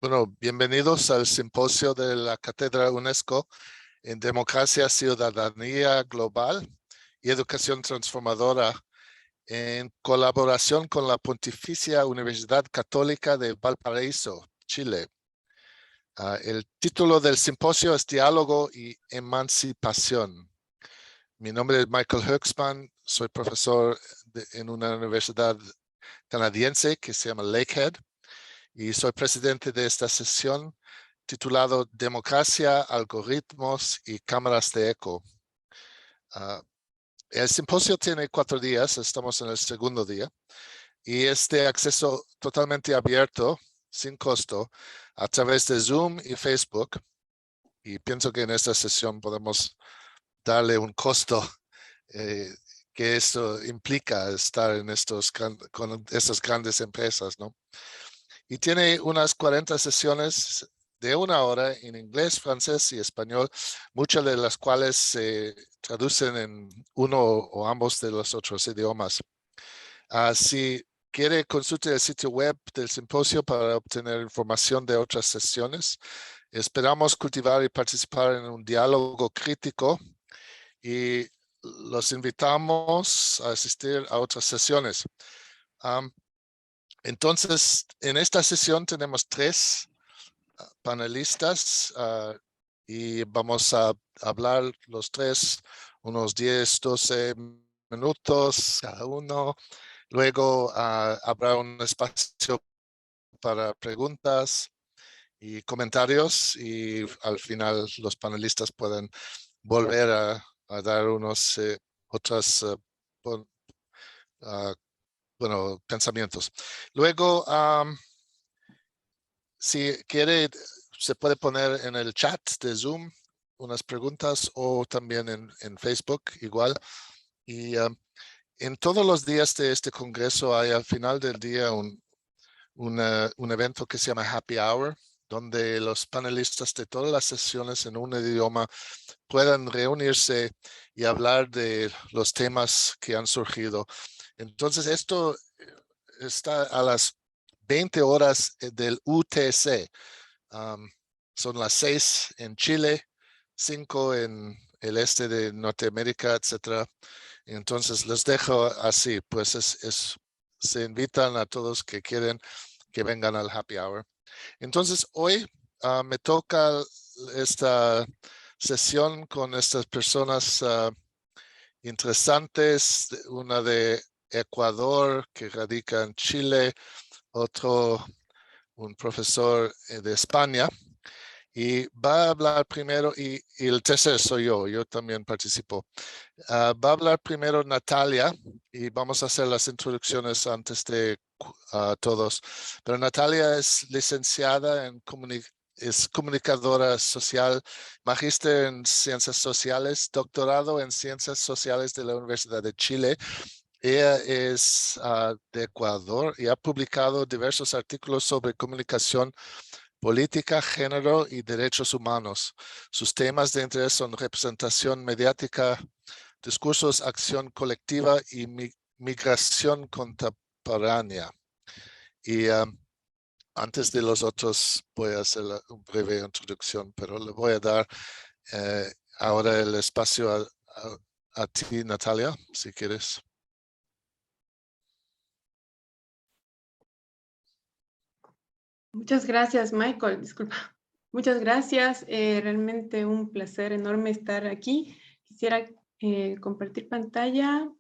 Bueno, bienvenidos al simposio de la Cátedra UNESCO en Democracia, Ciudadanía Global y Educación Transformadora, en colaboración con la Pontificia Universidad Católica de Valparaíso, Chile. El título del simposio es Diálogo y Emancipación. Mi nombre es Michael Höxman, soy profesor en una universidad canadiense que se llama Lakehead. Y soy presidente de esta sesión titulado Democracia, Algoritmos y Cámaras de Eco. El simposio tiene 4 días, estamos en el segundo día, y es de acceso totalmente abierto, sin costo, a través de Zoom y Facebook. Y pienso que en esta sesión podemos darle un costo que esto implica estar en con estas grandes empresas, ¿no? Y tiene unas 40 sesiones de 1 hora en inglés, francés y español, muchas de las cuales se traducen en uno o ambos de los otros idiomas. Si quiere, consulte el sitio web del simposio para obtener información de otras sesiones. Esperamos cultivar y participar en un diálogo crítico y los invitamos a asistir a otras sesiones. Entonces, en esta sesión tenemos 3 panelistas y vamos a hablar los 3 unos 10-12 minutos cada uno. Luego habrá un espacio para preguntas y comentarios y al final los panelistas pueden volver a dar unos otros pensamientos. Luego, si quiere, se puede poner en el chat de Zoom unas preguntas o también en Facebook igual. Y en todos los días de este congreso hay al final del día un evento que se llama Happy Hour, donde los panelistas de todas las sesiones en un idioma puedan reunirse y hablar de los temas que han surgido. Entonces, esto está a las 20 horas del UTC. Son las 6 en Chile, 5 en el este de Norteamérica, etc. Entonces les dejo así, pues se invitan a todos que quieren que vengan al Happy Hour. Entonces hoy me toca esta sesión con estas personas interesantes, una de Ecuador que radica en Chile, otro un profesor de España, y va a hablar primero, y el tercer soy yo también participo. Va a hablar primero Natalia, y vamos a hacer las introducciones antes de todos. Pero Natalia es licenciada en es comunicadora social, magíster en ciencias sociales, doctorado en ciencias sociales de la Universidad de Chile. Ella es de Ecuador y ha publicado diversos artículos sobre comunicación política, género y derechos humanos. Sus temas de interés son representación mediática, discursos, acción colectiva y migración contemporánea. Y antes de los otros voy a hacer una breve introducción, pero le voy a dar ahora el espacio a ti, Natalia, si quieres. Muchas gracias, Michael. Disculpa. Muchas gracias. Realmente un placer enorme estar aquí. Quisiera compartir pantalla.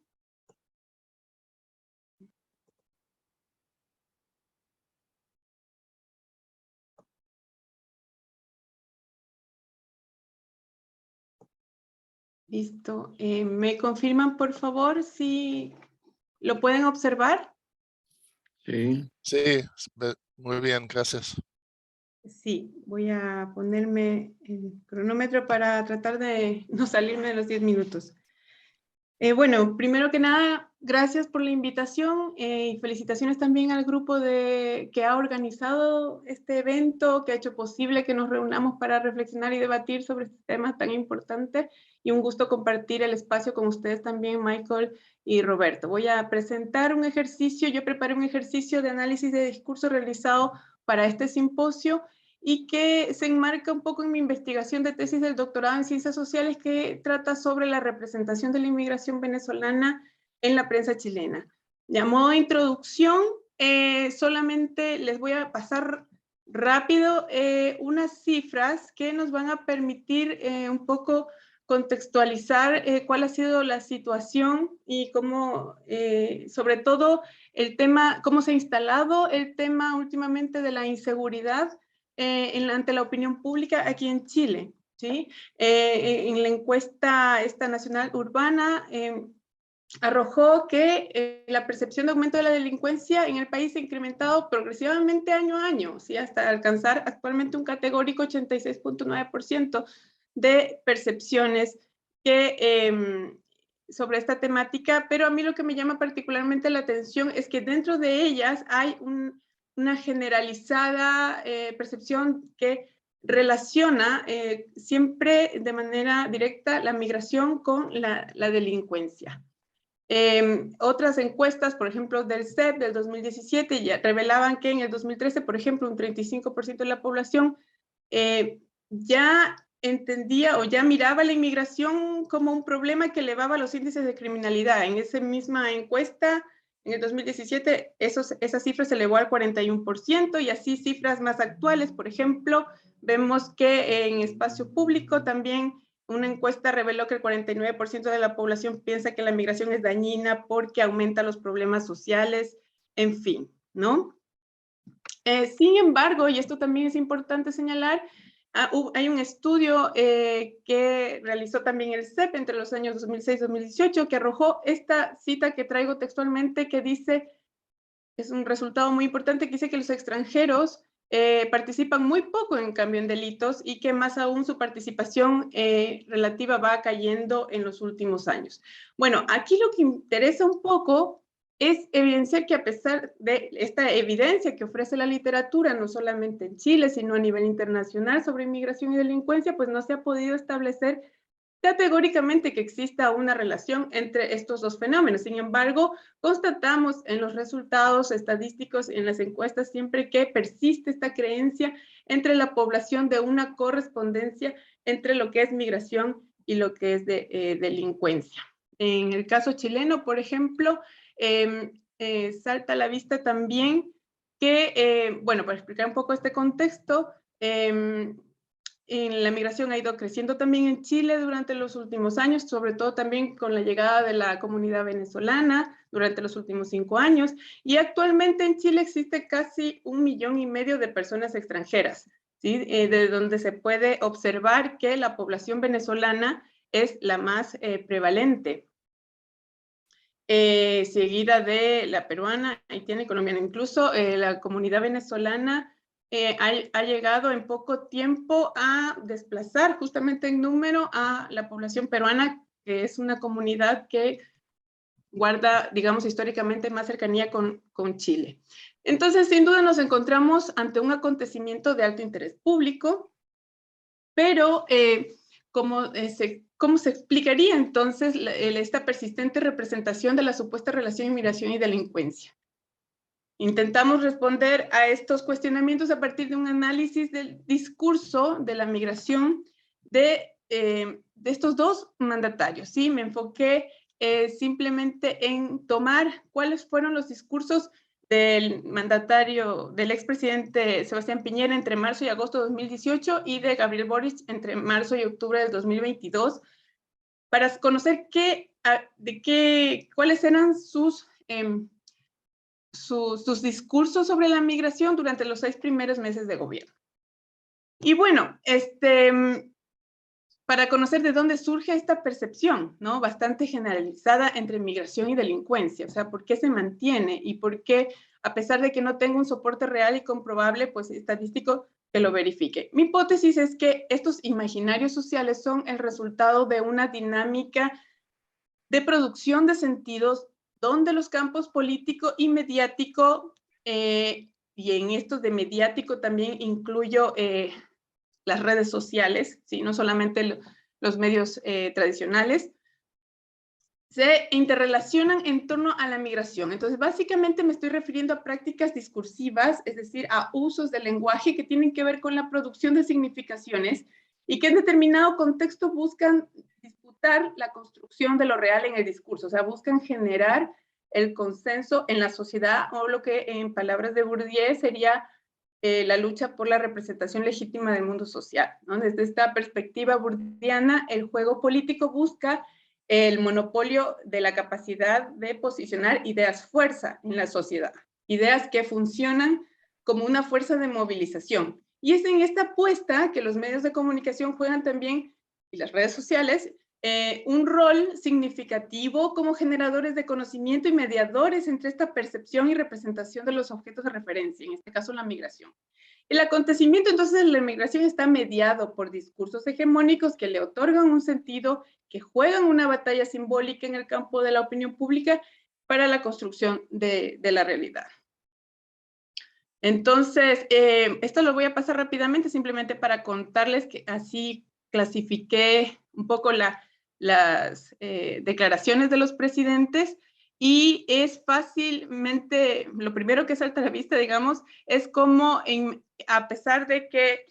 Listo. ¿Me confirman, por favor, si lo pueden observar? Sí. Sí, muy bien, gracias. Sí, voy a ponerme el cronómetro para tratar de no salirme de los 10 minutos. Bueno, primero que nada, gracias por la invitación y felicitaciones también al grupo que ha organizado este evento, que ha hecho posible que nos reunamos para reflexionar y debatir sobre este tema tan importante, y un gusto compartir el espacio con ustedes también, Michael y Roberto. Voy a presentar un ejercicio. Yo preparé un ejercicio de análisis de discurso realizado para este simposio y que se enmarca un poco en mi investigación de tesis del doctorado en Ciencias Sociales que trata sobre la representación de la inmigración venezolana en la prensa chilena. De modo de introducción, solamente les voy a pasar rápido unas cifras que nos van a permitir un poco contextualizar cuál ha sido la situación y cómo, sobre todo, el tema, cómo se ha instalado el tema últimamente de la inseguridad ante la opinión pública aquí en Chile, ¿sí? En la encuesta esta nacional urbana arrojó que la percepción de aumento de la delincuencia en el país se ha incrementado progresivamente año a año, ¿sí? Hasta alcanzar actualmente un categórico 86.9% de percepciones que, sobre esta temática, pero a mí lo que me llama particularmente la atención es que dentro de ellas hay una generalizada percepción que relaciona siempre de manera directa la migración con la delincuencia. Otras encuestas, por ejemplo, del CEP del 2017, ya revelaban que en el 2013, por ejemplo, un 35% de la población ya entendía o ya miraba la inmigración como un problema que elevaba los índices de criminalidad. En esa misma encuesta, en el 2017, esa cifra se elevó al 41%, y así cifras más actuales, por ejemplo, vemos que en espacio público también una encuesta reveló que el 49% de la población piensa que la migración es dañina porque aumenta los problemas sociales, en fin, ¿no? Sin embargo, y esto también es importante señalar, hay un estudio que realizó también el CEP entre los años 2006 y 2018 que arrojó esta cita que traigo textualmente, que dice, es un resultado muy importante, que dice que los extranjeros participan muy poco en cambio en delitos y que más aún su participación relativa va cayendo en los últimos años. Bueno, aquí lo que interesa un poco es evidenciar que a pesar de esta evidencia que ofrece la literatura, no solamente en Chile, sino a nivel internacional sobre inmigración y delincuencia, pues no se ha podido establecer categóricamente que exista una relación entre estos dos fenómenos. Sin embargo, constatamos en los resultados estadísticos, en las encuestas, siempre que persiste esta creencia entre la población de una correspondencia entre lo que es migración y lo que es delincuencia. En el caso chileno, por ejemplo, salta a la vista también que, bueno, para explicar un poco este contexto, la migración ha ido creciendo también en Chile durante los últimos años, sobre todo también con la llegada de la comunidad venezolana durante los últimos 5 años, y actualmente en Chile existe casi 1,5 millones de personas extranjeras, ¿sí? De donde se puede observar que la población venezolana es la más prevalente, seguida de la peruana, haitiana y colombiana. Incluso la comunidad venezolana ha llegado en poco tiempo a desplazar justamente en número a la población peruana, que es una comunidad que guarda, digamos, históricamente más cercanía con Chile. Entonces, sin duda nos encontramos ante un acontecimiento de alto interés público, pero ¿cómo se explicaría entonces esta persistente representación de la supuesta relación inmigración y delincuencia? Intentamos responder a estos cuestionamientos a partir de un análisis del discurso de la migración de estos dos mandatarios, ¿sí? Me enfoqué simplemente en tomar cuáles fueron los discursos del mandatario, del expresidente Sebastián Piñera entre marzo y agosto de 2018 y de Gabriel Boric entre marzo y octubre del 2022, para conocer cuáles eran sus discursos sobre la migración durante los 6 primeros meses de gobierno. Y bueno, para conocer de dónde surge esta percepción, ¿no? Bastante generalizada entre migración y delincuencia, o sea, por qué se mantiene y por qué, a pesar de que no tenga un soporte real y comprobable, pues estadístico, que lo verifique. Mi hipótesis es que estos imaginarios sociales son el resultado de una dinámica de producción de sentidos donde los campos político y mediático, y en estos de mediático también incluyo las redes sociales, ¿sí? No solamente los medios tradicionales, se interrelacionan en torno a la migración. Entonces, básicamente me estoy refiriendo a prácticas discursivas, es decir, a usos del lenguaje que tienen que ver con la producción de significaciones y que en determinado contexto buscan disputar la construcción de lo real en el discurso, o sea, buscan generar el consenso en la sociedad, o lo que en palabras de Bourdieu sería la lucha por la representación legítima del mundo social, ¿no? Desde esta perspectiva bourdiana, el juego político busca el monopolio de la capacidad de posicionar ideas fuerza en la sociedad, ideas que funcionan como una fuerza de movilización. Y es en esta apuesta que los medios de comunicación juegan también, y las redes sociales, un rol significativo como generadores de conocimiento y mediadores entre esta percepción y representación de los objetos de referencia, en este caso la migración. El acontecimiento entonces de la migración está mediado por discursos hegemónicos que le otorgan un sentido, que juegan una batalla simbólica en el campo de la opinión pública para la construcción de la realidad. Entonces, esto lo voy a pasar rápidamente simplemente para contarles que así clasifiqué un poco las declaraciones de los presidentes, y es fácilmente, lo primero que salta a la vista, digamos, es como a pesar de que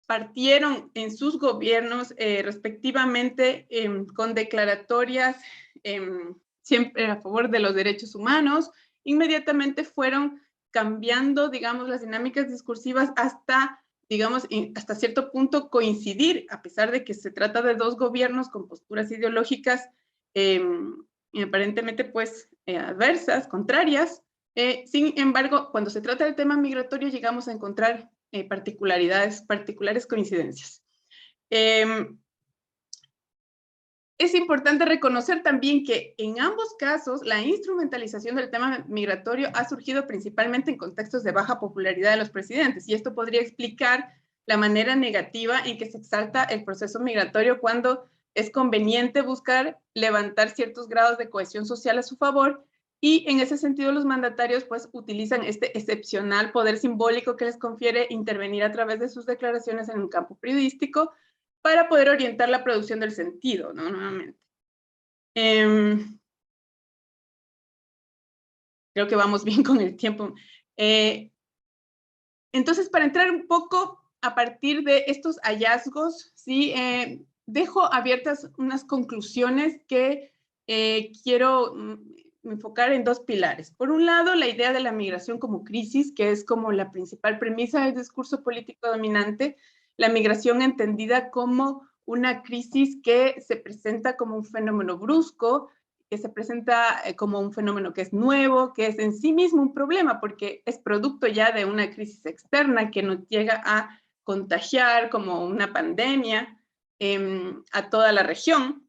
partieron en sus gobiernos respectivamente con declaratorias siempre a favor de los derechos humanos, inmediatamente fueron cambiando, digamos, las dinámicas discursivas hasta, digamos, hasta cierto punto coincidir, a pesar de que se trata de dos gobiernos con posturas ideológicas aparentemente, pues, adversas, contrarias. Sin embargo, cuando se trata del tema migratorio, llegamos a encontrar particulares coincidencias. Es importante reconocer también que en ambos casos la instrumentalización del tema migratorio ha surgido principalmente en contextos de baja popularidad de los presidentes, y esto podría explicar la manera negativa en que se exalta el proceso migratorio cuando es conveniente buscar levantar ciertos grados de cohesión social a su favor, y en ese sentido los mandatarios pues utilizan este excepcional poder simbólico que les confiere intervenir a través de sus declaraciones en un campo periodístico para poder orientar la producción del sentido, ¿no? Nuevamente. Creo que vamos bien con el tiempo. Entonces, para entrar un poco a partir de estos hallazgos, ¿sí? Dejo abiertas unas conclusiones que quiero enfocar en dos pilares. Por un lado, la idea de la migración como crisis, que es como la principal premisa del discurso político dominante, la migración entendida como una crisis que se presenta como un fenómeno brusco, que se presenta como un fenómeno que es nuevo, que es en sí mismo un problema, porque es producto ya de una crisis externa que nos llega a contagiar como una pandemia a toda la región.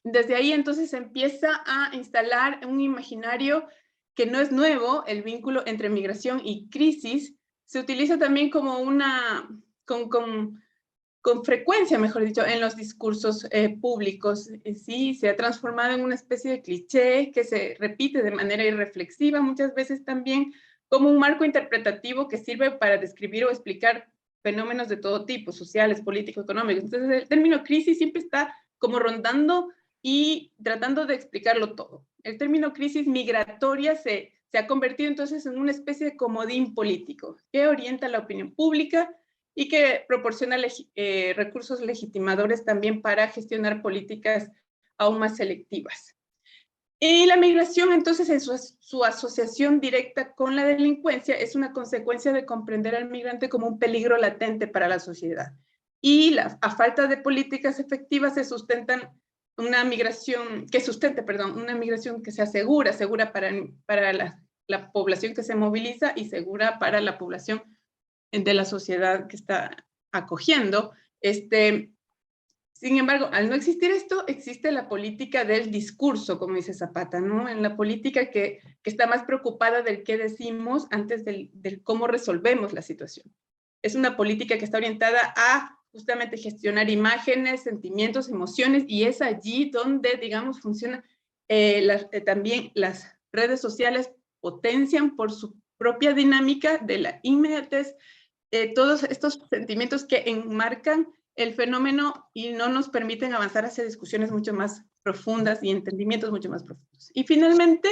Desde ahí entonces se empieza a instalar un imaginario que no es nuevo, el vínculo entre migración y crisis. Se utiliza también como con frecuencia, mejor dicho, en los discursos públicos. Sí, se ha transformado en una especie de cliché que se repite de manera irreflexiva, muchas veces también como un marco interpretativo que sirve para describir o explicar fenómenos de todo tipo, sociales, políticos, económicos. Entonces, el término crisis siempre está como rondando y tratando de explicarlo todo. El término crisis migratoria se ha convertido entonces en una especie de comodín político que orienta la opinión pública y que proporciona recursos legitimadores también para gestionar políticas aún más selectivas. Y la migración, entonces, en su asociación directa con la delincuencia, es una consecuencia de comprender al migrante como un peligro latente para la sociedad. Y a falta de políticas efectivas se sustentan una migración que sea segura para la población que se moviliza y segura para la población de la sociedad que está acogiendo. Sin embargo, al no existir esto, existe la política del discurso, como dice Zapata, ¿no? En la política que está más preocupada del qué decimos antes del cómo resolvemos la situación. Es una política que está orientada a justamente gestionar imágenes, sentimientos, emociones, y es allí donde, digamos, funcionan también las redes sociales potencian por su propia dinámica de la inmediatez todos estos sentimientos que enmarcan el fenómeno y no nos permiten avanzar hacia discusiones mucho más profundas y entendimientos mucho más profundos. Y finalmente,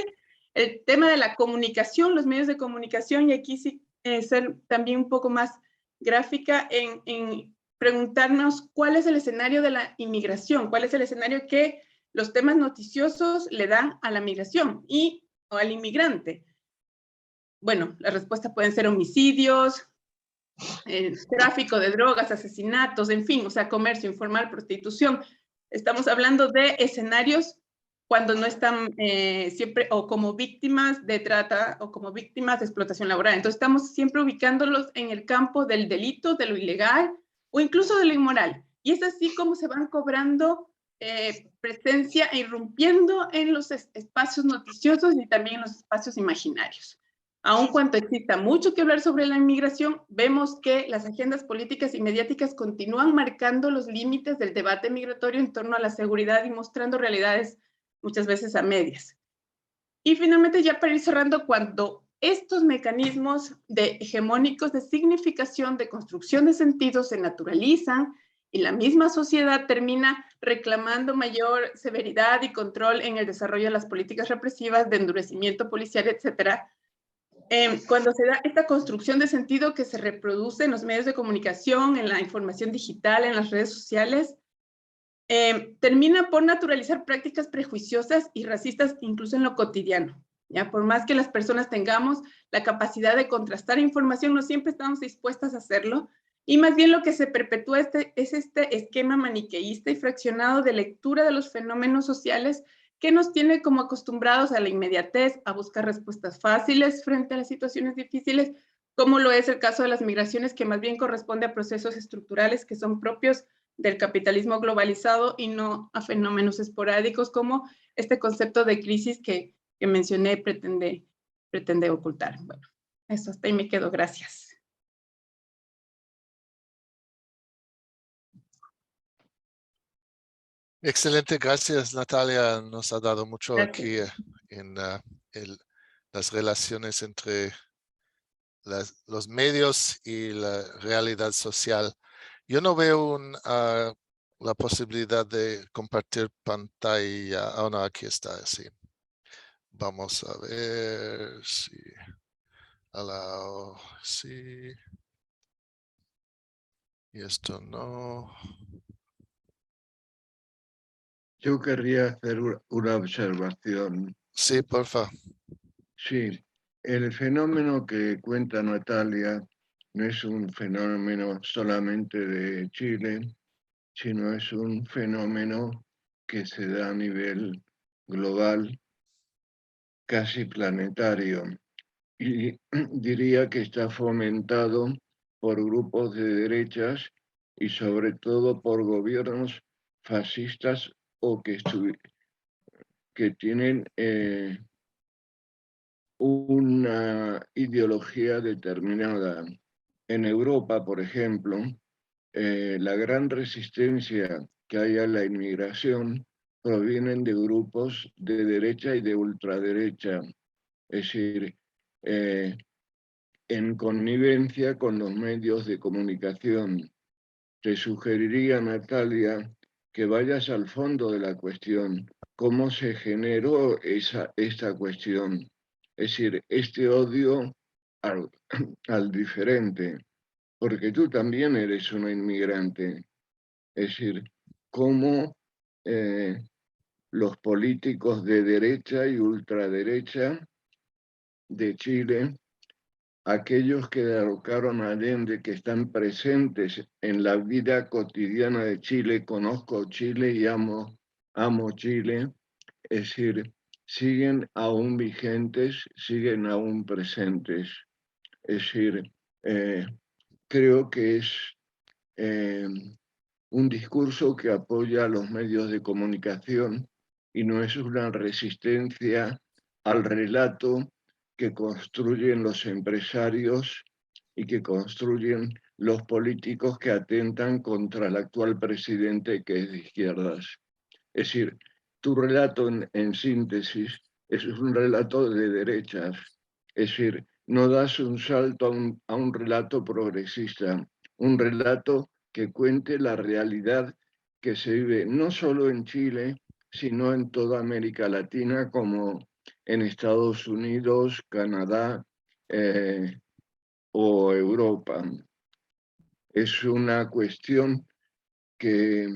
el tema de la comunicación, los medios de comunicación, y aquí sí ser también un poco más gráfica en preguntarnos cuál es el escenario de la inmigración, cuál es el escenario que los temas noticiosos le dan a la migración o al inmigrante. Bueno, la respuesta pueden ser homicidios, tráfico de drogas, asesinatos, en fin, o sea, comercio informal, prostitución. Estamos hablando de escenarios cuando no están siempre o como víctimas de trata o como víctimas de explotación laboral. Entonces estamos siempre ubicándolos en el campo del delito, de lo ilegal o incluso de lo inmoral. Y es así como se van cobrando presencia e irrumpiendo en los espacios noticiosos y también en los espacios imaginarios. Aun cuando exista mucho que hablar sobre la inmigración, vemos que las agendas políticas y mediáticas continúan marcando los límites del debate migratorio en torno a la seguridad y mostrando realidades muchas veces a medias. Y finalmente, ya para ir cerrando, cuando estos mecanismos hegemónicos de significación, de construcción de sentido se naturalizan y la misma sociedad termina reclamando mayor severidad y control en el desarrollo de las políticas represivas, de endurecimiento policial, etcétera, cuando se da esta construcción de sentido que se reproduce en los medios de comunicación, en la información digital, en las redes sociales, termina por naturalizar prácticas prejuiciosas y racistas incluso en lo cotidiano. ¿Ya? Por más que las personas tengamos la capacidad de contrastar información, no siempre estamos dispuestas a hacerlo, y más bien lo que se perpetúa es este esquema maniqueísta y fraccionado de lectura de los fenómenos sociales que nos tiene como acostumbrados a la inmediatez, a buscar respuestas fáciles frente a las situaciones difíciles, como lo es el caso de las migraciones, que más bien corresponde a procesos estructurales que son propios del capitalismo globalizado y no a fenómenos esporádicos como este concepto de crisis que mencioné pretende ocultar. Bueno, eso hasta ahí me quedo. Gracias. Excelente, gracias Natalia. Nos ha dado mucho aquí en las relaciones entre los medios y la realidad social. Yo no veo la posibilidad de compartir pantalla. Oh, no, aquí está, sí. Vamos a ver si... sí. Y esto no. Yo querría hacer una observación. Sí, porfa. Sí, el fenómeno que cuenta Natalia no es un fenómeno solamente de Chile, sino es un fenómeno que se da a nivel global, casi planetario. Y diría que está fomentado por grupos de derechas y sobre todo por gobiernos fascistas o que tienen una ideología determinada. En Europa, por ejemplo, la gran resistencia que hay a la inmigración provienen de grupos de derecha y de ultraderecha, es decir, en connivencia con los medios de comunicación. Te sugeriría, Natalia, que vayas al fondo de la cuestión, cómo se generó esta cuestión, es decir, este odio al diferente, porque tú también eres una inmigrante, es decir, cómo los políticos de derecha y ultraderecha de Chile, aquellos que derrocaron a Allende, que están presentes en la vida cotidiana de Chile, conozco Chile y amo Chile, es decir, siguen aún vigentes, siguen aún presentes. Es decir, creo que es un discurso que apoya a los medios de comunicación y no es una resistencia al relato que construyen los empresarios y que construyen los políticos que atentan contra el actual presidente, que es de izquierdas. Es decir, tu relato en síntesis es un relato de derechas. Es decir, no das un salto a un relato progresista, un relato que cuente la realidad que se vive no solo en Chile, sino en toda América Latina, como en Estados Unidos, Canadá o Europa. Es una cuestión que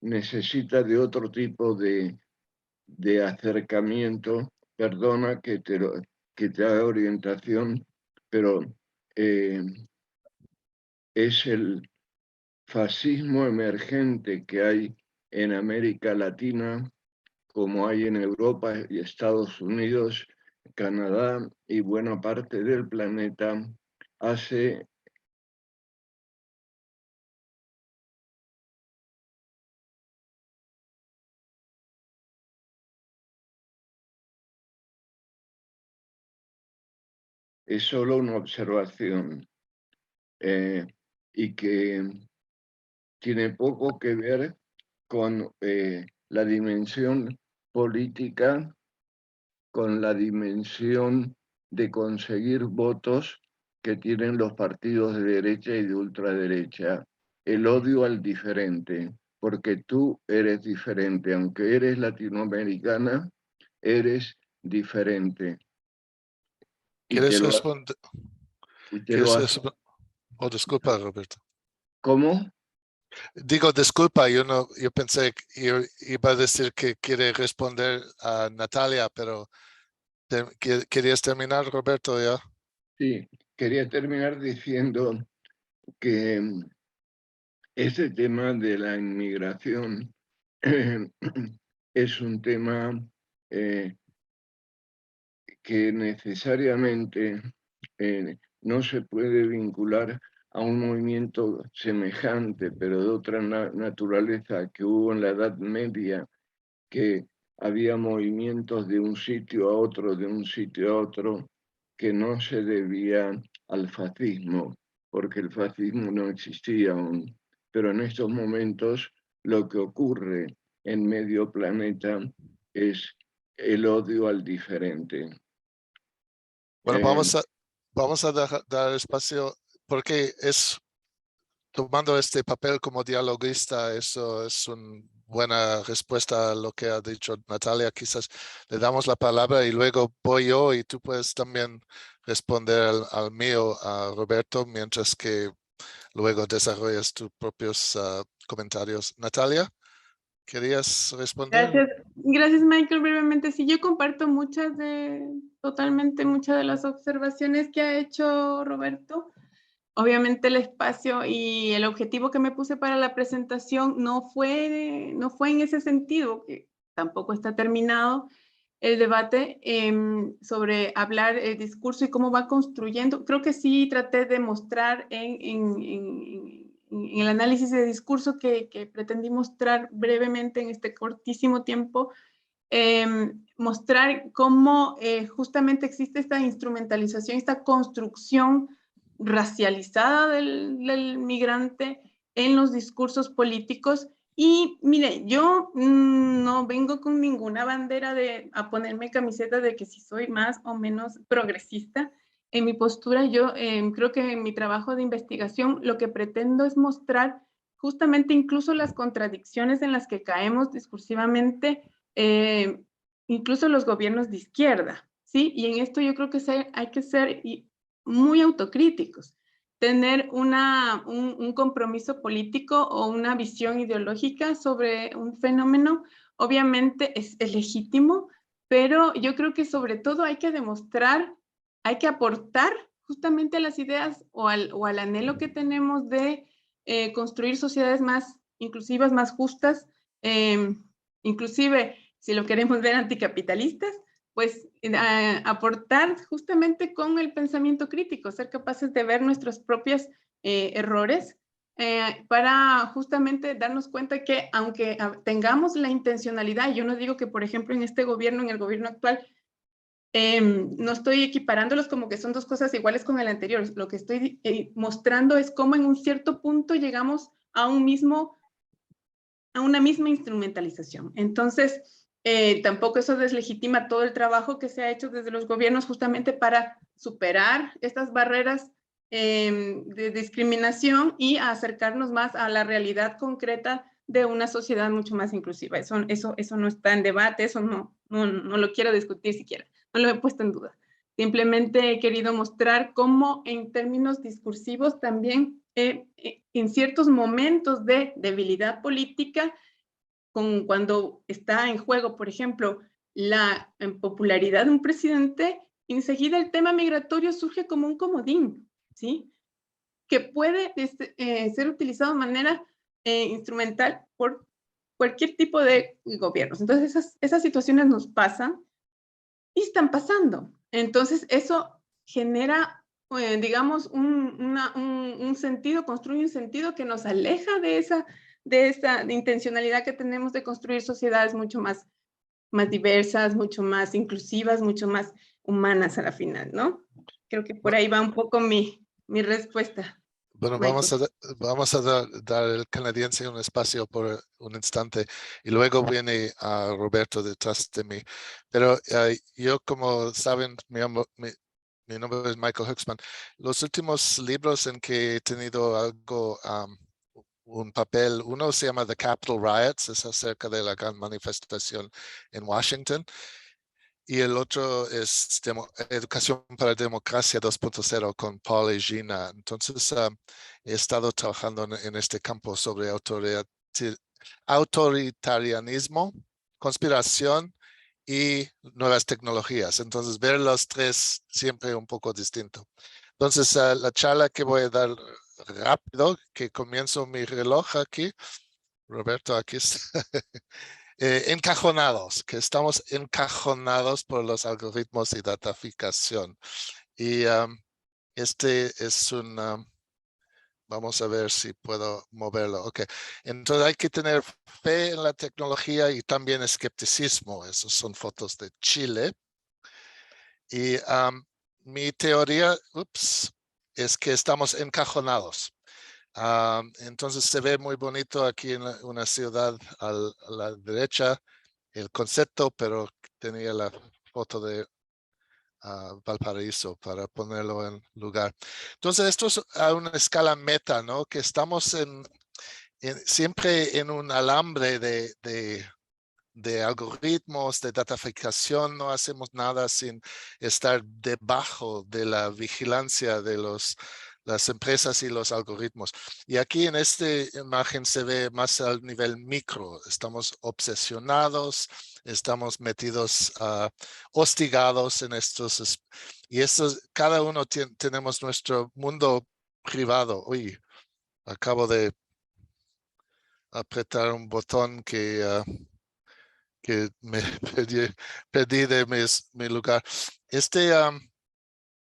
necesita de otro tipo de acercamiento. Perdona que te haga orientación, pero es el fascismo emergente que hay en América Latina, como hay en Europa y Estados Unidos, Canadá y buena parte del planeta, hace es solo una observación y que tiene poco que ver con la dimensión política, con la dimensión de conseguir votos que tienen los partidos de derecha y de ultraderecha. El odio al diferente, porque tú eres diferente, aunque eres latinoamericana, eres diferente. Y te ¿Quieres lo, responder? y te lo ¿Quieres hace. Oh, disculpa, Roberto. ¿Cómo? Digo, disculpa, yo pensé que iba a decir que quiere responder a Natalia, pero ¿querías terminar, Roberto, ya? Sí, quería terminar diciendo que este tema de la inmigración es un tema que necesariamente no se puede vincular a un movimiento semejante, pero de otra naturaleza que hubo en la Edad Media, que había movimientos de un sitio a otro, de un sitio a otro, que no se debía al fascismo, porque el fascismo no existía aún. Pero en estos momentos lo que ocurre en medio planeta es el odio al diferente. Bueno, vamos a dar espacio, porque tomando este papel como dialoguista, eso es una buena respuesta a lo que ha dicho Natalia. Quizás le damos la palabra y luego voy yo y tú puedes también responder al mío, a Roberto, mientras que luego desarrollas tus propios comentarios. Natalia, ¿querías responder? Gracias Michael. Brevemente, sí, yo comparto totalmente muchas de las observaciones que ha hecho Roberto. Obviamente el espacio y el objetivo que me puse para la presentación no fue en ese sentido, que tampoco está terminado el debate sobre hablar el discurso y cómo va construyendo. Creo que sí traté de mostrar en el análisis de discurso que pretendí mostrar brevemente en este cortísimo tiempo, mostrar cómo justamente existe esta instrumentalización, esta construcción racializada del migrante en los discursos políticos. Y mire, yo no vengo con ninguna bandera a ponerme camiseta de que si soy más o menos progresista. En mi postura, yo creo que en mi trabajo de investigación lo que pretendo es mostrar justamente incluso las contradicciones en las que caemos discursivamente, incluso los gobiernos de izquierda, ¿sí? Y en esto yo creo que hay que ser muy autocríticos, tener un compromiso político o una visión ideológica sobre un fenómeno. Obviamente es legítimo, pero yo creo que sobre todo hay que demostrar, hay que aportar justamente a las ideas o al anhelo que tenemos de construir sociedades más inclusivas, más justas, inclusive si lo queremos ver anticapitalistas, pues aportar justamente con el pensamiento crítico, ser capaces de ver nuestros propios errores para justamente darnos cuenta que aunque tengamos la intencionalidad, yo no digo que por ejemplo en este gobierno, en el gobierno actual, no estoy equiparándolos como que son dos cosas iguales con el anterior, lo que estoy mostrando es cómo en un cierto punto llegamos a una misma instrumentalización. Entonces, tampoco eso deslegitima todo el trabajo que se ha hecho desde los gobiernos justamente para superar estas barreras de discriminación y acercarnos más a la realidad concreta de una sociedad mucho más inclusiva. Eso no está en debate, eso no lo quiero discutir siquiera, no lo he puesto en duda. Simplemente he querido mostrar cómo en términos discursivos también en ciertos momentos de debilidad política, cuando está en juego, por ejemplo, la popularidad de un presidente, enseguida el tema migratorio surge como un comodín, ¿sí? Que puede ser utilizado de manera instrumental por cualquier tipo de gobiernos. Entonces, esas situaciones nos pasan y están pasando. Entonces, eso genera, digamos, un sentido, construye un sentido que nos aleja de esa intencionalidad que tenemos de construir sociedades mucho más diversas, mucho más inclusivas, mucho más humanas a la final, ¿no? Creo que por ahí va un poco mi respuesta. Bueno, Michael. vamos a dar al canadiense un espacio por un instante y luego viene a Roberto detrás de mí. Pero yo, como saben, mi nombre es Michael Huxman. Los últimos libros en que he tenido algo, un papel, uno se llama The Capitol Riots, es acerca de la gran manifestación en Washington. Y el otro es Educación para Democracia 2.0 con Paul y Gina. Entonces, he estado trabajando en este campo sobre autoritarianismo, conspiración y nuevas tecnologías. Entonces, ver los tres siempre un poco distinto. Entonces, la charla que voy a dar rápido, que comienzo mi reloj aquí. Roberto, aquí está. Encajonados, que estamos encajonados por los algoritmos y dataficación. Y este es vamos a ver si puedo moverlo. Ok, entonces hay que tener fe en la tecnología y también escepticismo. Esas son fotos de Chile. Y mi teoría, es que estamos encajonados. Entonces se ve muy bonito aquí en una ciudad a la derecha el concepto, pero tenía la foto de Valparaíso para ponerlo en lugar. Entonces esto es a una escala meta, ¿no? Que estamos siempre en un alambre de algoritmos, de dataficación, no hacemos nada sin estar debajo de la vigilancia de las empresas y los algoritmos. Y aquí en esta imagen se ve más al nivel micro. Estamos obsesionados, estamos metidos, hostigados en estos. Y cada uno tenemos nuestro mundo privado. Uy, acabo de apretar un botón que me perdí de mi lugar.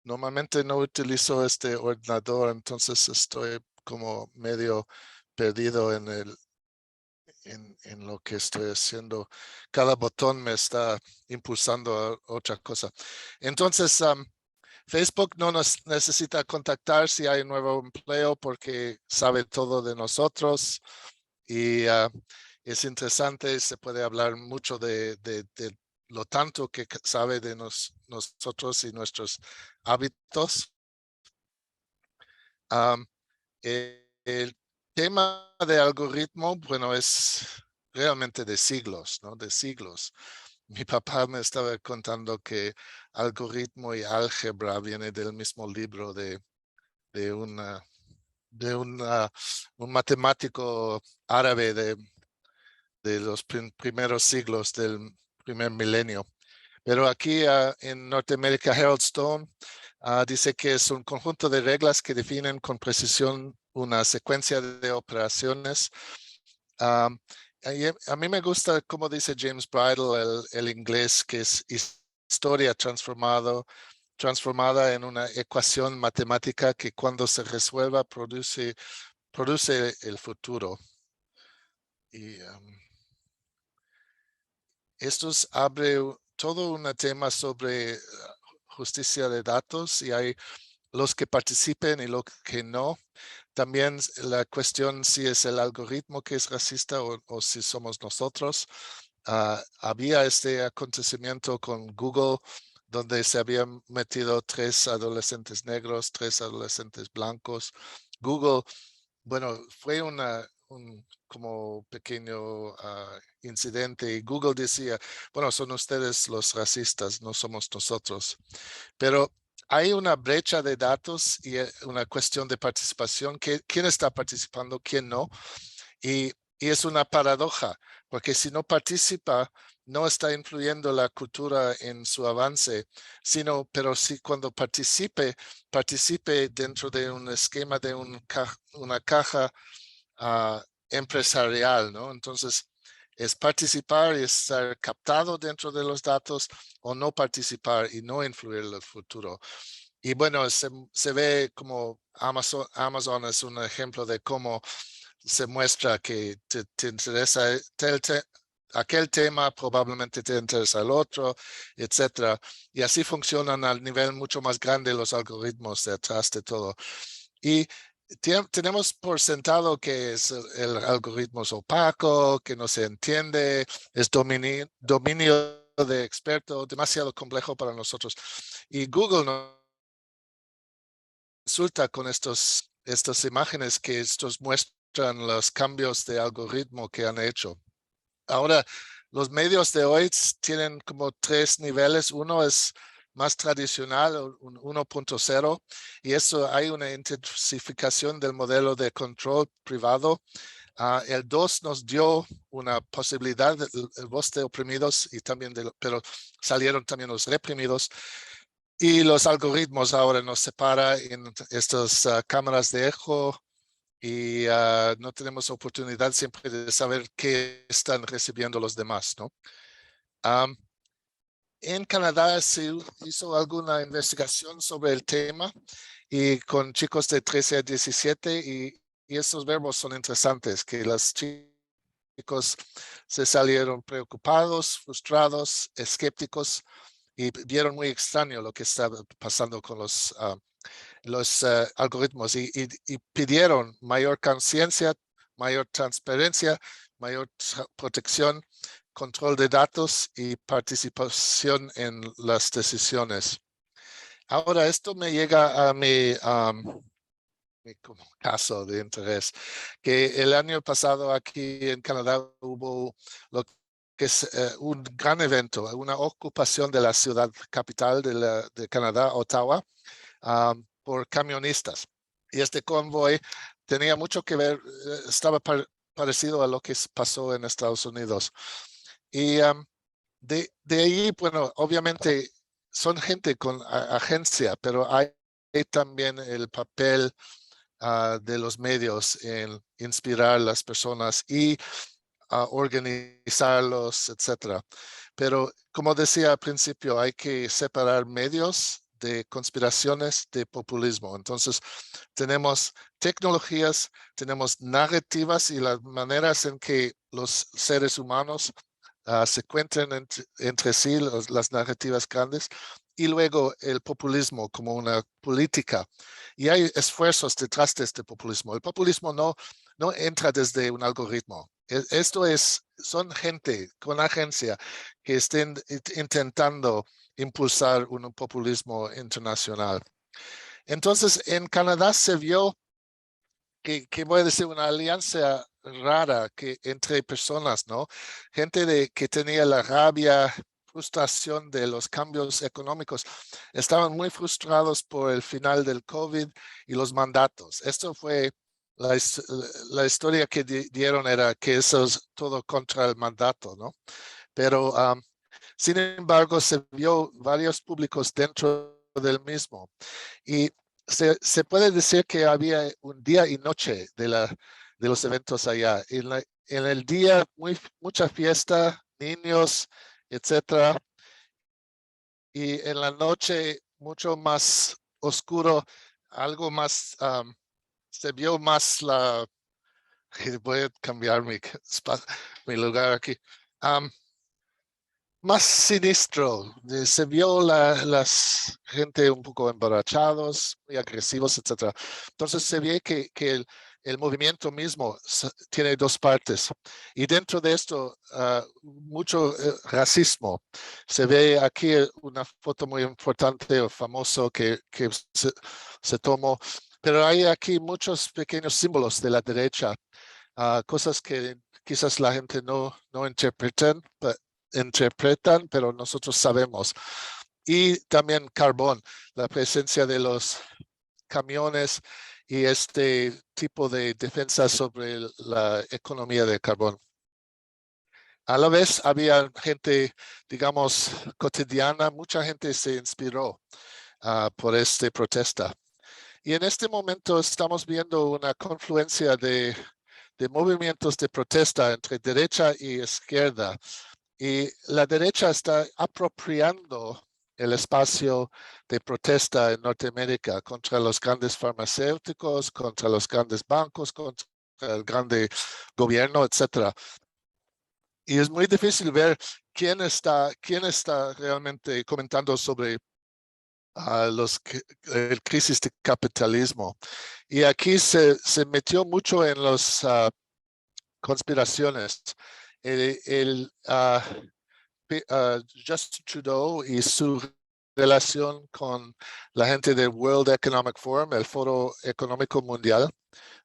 Normalmente no utilizo este ordenador, entonces estoy como medio perdido en lo que estoy haciendo. Cada botón me está impulsando a otra cosa. Entonces, Facebook no nos necesita contactar si hay un nuevo empleo porque sabe todo de nosotros. Y es interesante, se puede hablar mucho de lo tanto que sabe de nosotros y nuestros hábitos. El tema de algoritmo, bueno, es realmente de siglos, ¿no? De siglos. Mi papá me estaba contando que algoritmo y álgebra viene del mismo libro de un matemático árabe de los primeros siglos del primer milenio. Pero aquí en Norteamérica, Harold Stone dice que es un conjunto de reglas que definen con precisión una secuencia de operaciones. A mí me gusta, como dice James Bridle, el inglés, que es historia transformada en una ecuación matemática que cuando se resuelva produce el futuro. Y esto abre todo un tema sobre justicia de datos y hay los que participen y los que no. También la cuestión si es el algoritmo que es racista o si somos nosotros. Había este acontecimiento con Google donde se habían metido 3 adolescentes negros, 3 adolescentes blancos. Google, bueno, fue una un como pequeño incidente y Google decía, bueno, son ustedes los racistas, no somos nosotros. Pero hay una brecha de datos y una cuestión de participación. ¿Quién está participando, quién no? Y es una paradoja, porque si no participa, no está influyendo la cultura en su avance, pero si cuando participe dentro de un esquema de una caja empresarial, ¿no? Entonces, es participar y estar captado dentro de los datos o no participar y no influir en el futuro. Y bueno, se ve como Amazon es un ejemplo de cómo se muestra que te interesa aquel tema, probablemente te interesa el otro, etcétera. Y así funcionan al nivel mucho más grande los algoritmos detrás de todo. Y tenemos por sentado que el algoritmo es opaco, que no se entiende, es dominio de experto, demasiado complejo para nosotros. Y Google nos resulta con estas imágenes que estos muestran los cambios de algoritmo que han hecho. Ahora, los medios de hoy tienen como 3 niveles. Uno es más tradicional, un 1.0, y eso hay una intensificación del modelo de control privado. El 2 nos dio una posibilidad de voz de oprimidos, y también pero salieron también los reprimidos. Y los algoritmos ahora nos separan en estas cámaras de eco y no tenemos oportunidad siempre de saber qué están recibiendo los demás, ¿no? En Canadá se hizo alguna investigación sobre el tema y con chicos de 13 a 17 y estos verbos son interesantes, que los chicos se salieron preocupados, frustrados, escépticos y vieron muy extraño lo que estaba pasando con los algoritmos y pidieron mayor conciencia, mayor transparencia, mayor protección, control de datos y participación en las decisiones. Ahora, esto me llega a mi caso de interés, que el año pasado aquí en Canadá hubo lo que es un gran evento, una ocupación de la ciudad capital de Canadá, Ottawa, por camionistas. Y este convoy tenía mucho que ver, estaba parecido a lo que pasó en Estados Unidos. Y de ahí, bueno, obviamente son gente con agencia, pero hay también el papel de los medios en inspirar a las personas y organizarlos, etcétera. Pero como decía al principio, hay que separar medios de conspiraciones de populismo. Entonces, tenemos tecnologías, tenemos narrativas y las maneras en que los seres humanos se encuentran entre sí, las narrativas grandes, y luego el populismo como una política. Y hay esfuerzos detrás de este populismo. El populismo no entra desde un algoritmo. Son gente con agencia que estén intentando impulsar un populismo internacional. Entonces, en Canadá se vio que voy a decir una alianza rara entre personas, ¿no? Gente que tenía la rabia, frustración de los cambios económicos. Estaban muy frustrados por el final del COVID y los mandatos. Esto fue la historia que dieron era que eso es todo contra el mandato, ¿no? Pero sin embargo, se vio varios públicos dentro del mismo. Y se puede decir que había un día y noche de los eventos allá. En el día, mucha fiesta, niños, etcétera. Y en la noche, mucho más oscuro, algo más, se vio más voy a cambiar mi lugar aquí. Más sinistro, se vio las gente un poco emborrachados, muy agresivos, etcétera. Entonces se ve que el movimiento mismo tiene 2 partes y dentro de esto mucho racismo. Se ve aquí una foto muy importante o famoso que se tomó, pero hay aquí muchos pequeños símbolos de la derecha. cosas que quizás la gente no interpretan, pero nosotros sabemos. Y también carbón, la presencia de los camiones y este tipo de defensa sobre la economía de carbón. A la vez había gente, digamos, cotidiana, mucha gente se inspiró por esta protesta. Y en este momento estamos viendo una confluencia de movimientos de protesta entre derecha y izquierda. Y la derecha está apropiando el espacio de protesta en Norteamérica contra los grandes farmacéuticos, contra los grandes bancos, contra el grande gobierno, etcétera. Y es muy difícil ver quién está realmente comentando sobre el crisis de capitalismo. Y aquí se metió mucho en las conspiraciones. Justin Trudeau y su relación con la gente del World Economic Forum, el Foro Económico Mundial,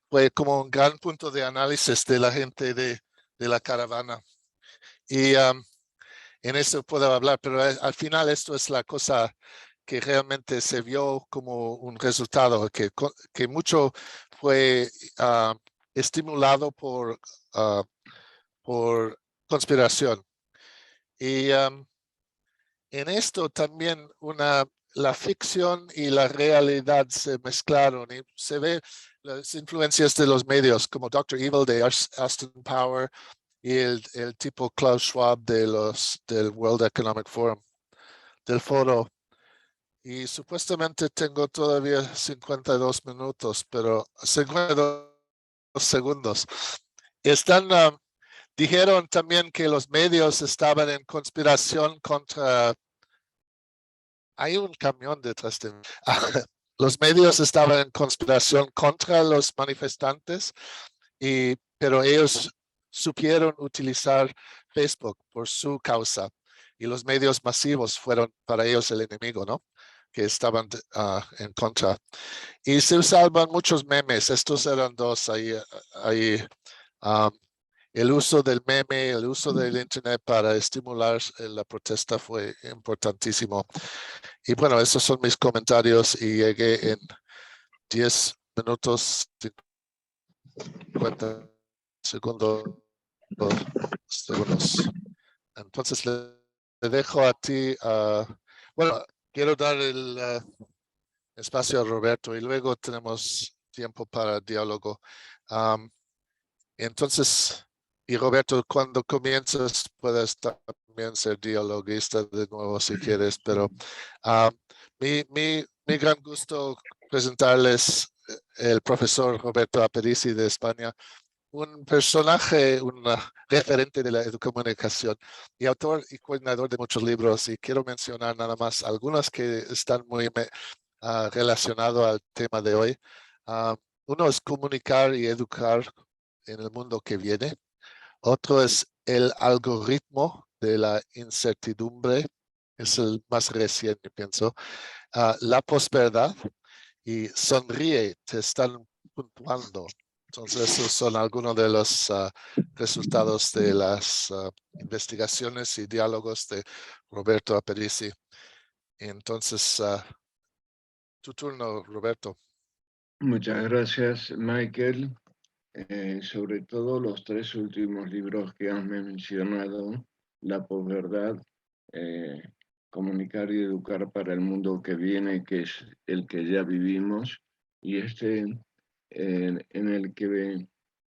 fue como un gran punto de análisis de la gente de la caravana. Y en eso puedo hablar, pero al final esto es la cosa que realmente se vio como un resultado, que mucho fue estimulado por conspiración. Y en esto también la ficción y la realidad se mezclaron y se ve las influencias de los medios como Dr. Evil de Austin Power y el tipo Klaus Schwab del World Economic Forum, del foro. Y supuestamente tengo todavía 52 minutos, pero 52 segundos. Dijeron también que los medios estaban en conspiración contra... Hay un camión detrás de mí. Los medios estaban en conspiración contra los manifestantes, pero ellos supieron utilizar Facebook por su causa. Y los medios masivos fueron para ellos el enemigo, ¿no? Que estaban en contra. Y se usaban muchos memes. Estos eran dos ahí. El uso del meme, el uso del internet para estimular la protesta fue importantísimo. Y bueno, esos son mis comentarios y llegué en 10 minutos, 50 segundos. Entonces le dejo a ti. Bueno, quiero dar el espacio a Roberto y luego tenemos tiempo para diálogo. Entonces, y Roberto, cuando comienzas puedes también ser dialoguista de nuevo si quieres, pero mi gran gusto presentarles el profesor Roberto Aparici de España, un personaje, un referente de la educomunicación y autor y coordinador de muchos libros, y quiero mencionar nada más algunos que están muy relacionados al tema de hoy. Uno es comunicar y educar en el mundo que viene. Otro es el algoritmo de la incertidumbre, es el más reciente, pienso. La posverdad y sonríe, te están puntuando. Entonces, esos son algunos de los resultados de las investigaciones y diálogos de Roberto Aparici. Entonces, tu turno, Roberto. Muchas gracias, Michael. Sobre todo los tres últimos libros que has mencionado, La posverdad, Comunicar y educar para el mundo que viene, que es el que ya vivimos, y en el que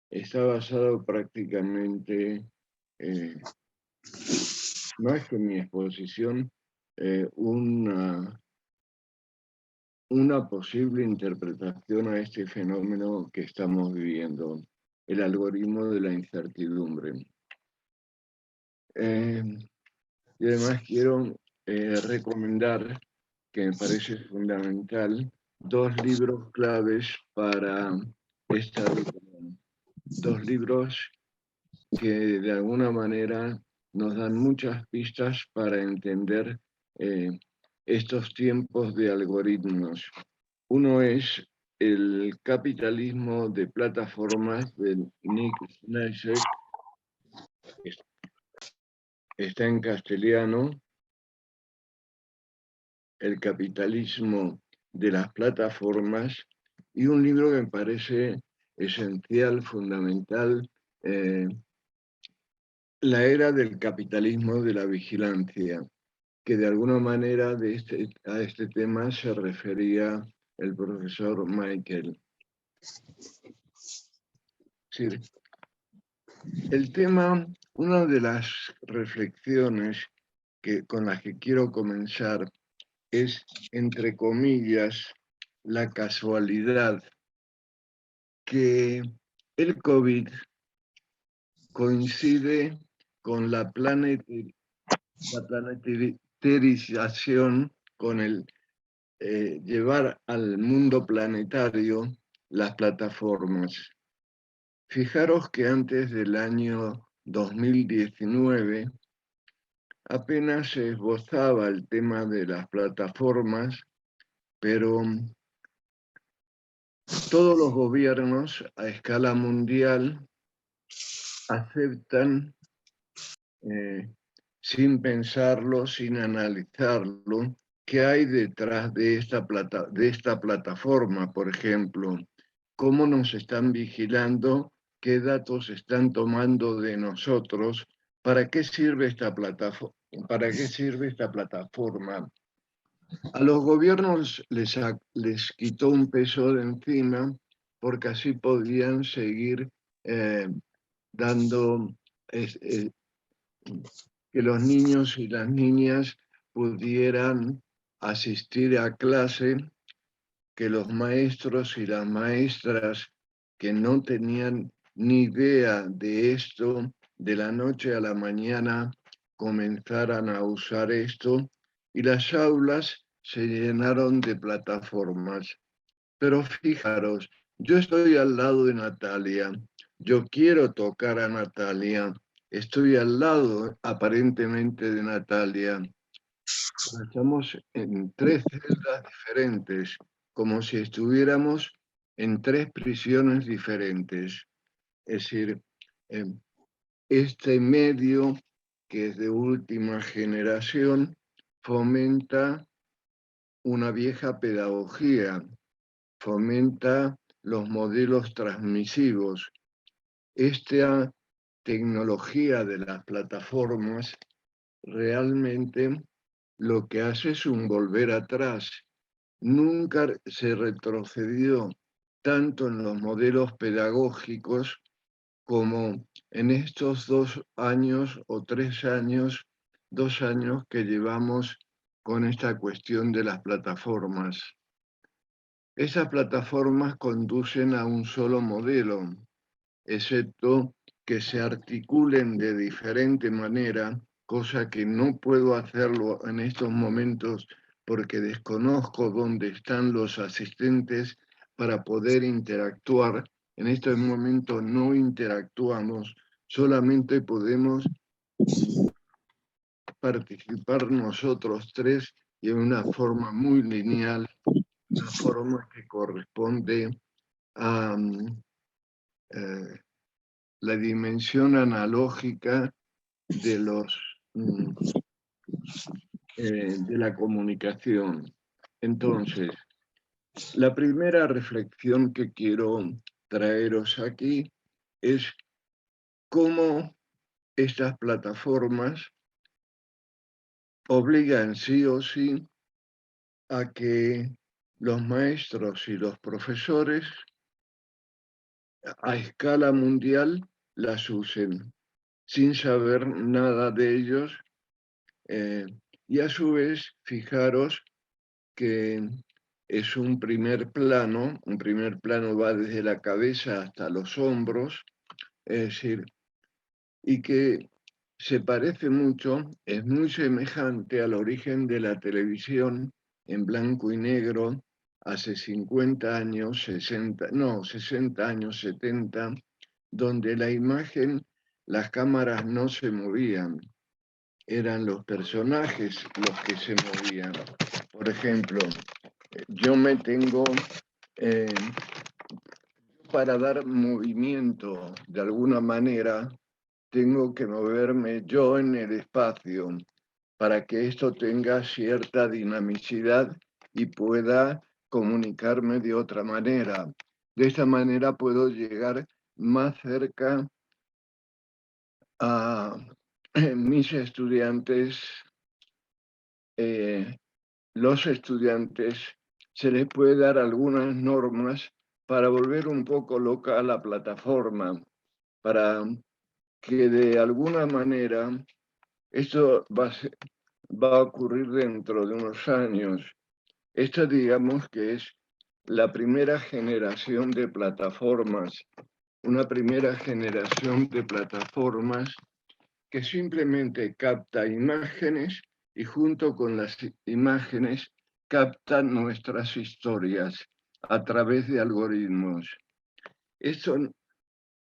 está basado prácticamente, más que mi exposición, una posible interpretación a este fenómeno que estamos viviendo, el algoritmo de la incertidumbre. Y además quiero recomendar, que me parece fundamental, dos libros claves para esta educación. Dos libros que de alguna manera nos dan muchas pistas para entender estos tiempos de algoritmos. Uno es El capitalismo de plataformas de Nick Snyder. Está en castellano. El capitalismo de las plataformas, y un libro que me parece esencial, fundamental, La era del capitalismo de la vigilancia, que de alguna manera a este tema se refería el profesor Michael. Sí. El tema, una de las reflexiones con las que quiero comenzar es, entre comillas, la casualidad que el COVID coincide con la planeterización, con el llevar al mundo planetario las plataformas. Fijaros que antes del año 2019 apenas se esbozaba el tema de las plataformas, pero todos los gobiernos a escala mundial aceptan, sin pensarlo, sin analizarlo, qué hay detrás de esta plataforma, por ejemplo, cómo nos están vigilando, qué datos están tomando de nosotros, para qué sirve esta plataforma. A los gobiernos les quitó un peso de encima porque así podían seguir dando que los niños y las niñas pudieran asistir a clase, que los maestros y las maestras que no tenían ni idea de esto, de la noche a la mañana comenzaran a usar esto, y las aulas se llenaron de plataformas. Pero fijaros, yo estoy al lado de Natalia, yo quiero tocar a Natalia, estoy al lado aparentemente de Natalia. Estamos en 3 celdas diferentes, como si estuviéramos en 3 prisiones diferentes. Es decir, este medio, que es de última generación, fomenta una vieja pedagogía, fomenta los modelos transmisivos. Esta tecnología de las plataformas realmente lo que hace es un volver atrás. Nunca se retrocedió tanto en los modelos pedagógicos como en estos 2 años o 3 años, 2 años que llevamos con esta cuestión de las plataformas. Esas plataformas conducen a un solo modelo, excepto que se articulen de diferente manera, cosa que no puedo hacerlo en estos momentos porque desconozco dónde están los asistentes para poder interactuar. En este momento no interactuamos, solamente podemos participar nosotros 3 y en una forma muy lineal, una forma que corresponde a la dimensión analógica de la comunicación. Entonces, la primera reflexión que quiero traeros aquí es cómo estas plataformas obligan sí o sí a que los maestros y los profesores a escala mundial las usen sin saber nada de ellos. Y a su vez, fijaros que es un primer plano va desde la cabeza hasta los hombros, es decir, y que se parece mucho, es muy semejante al origen de la televisión en blanco y negro hace 50 años, 60 años, 70, donde la imagen, las cámaras no se movían, eran los personajes los que se movían. Por ejemplo, yo me tengo para dar movimiento de alguna manera, tengo que moverme yo en el espacio para que esto tenga cierta dinamicidad y pueda comunicarme de otra manera. De esta manera puedo llegar más cerca a mis estudiantes. Los estudiantes se les puede dar algunas normas para volver un poco loca a la plataforma, para que de alguna manera esto va a ocurrir dentro de unos años. Esta, digamos que es la primera generación de plataformas, una primera generación de plataformas que simplemente capta imágenes y junto con las imágenes capta nuestras historias a través de algoritmos. Esto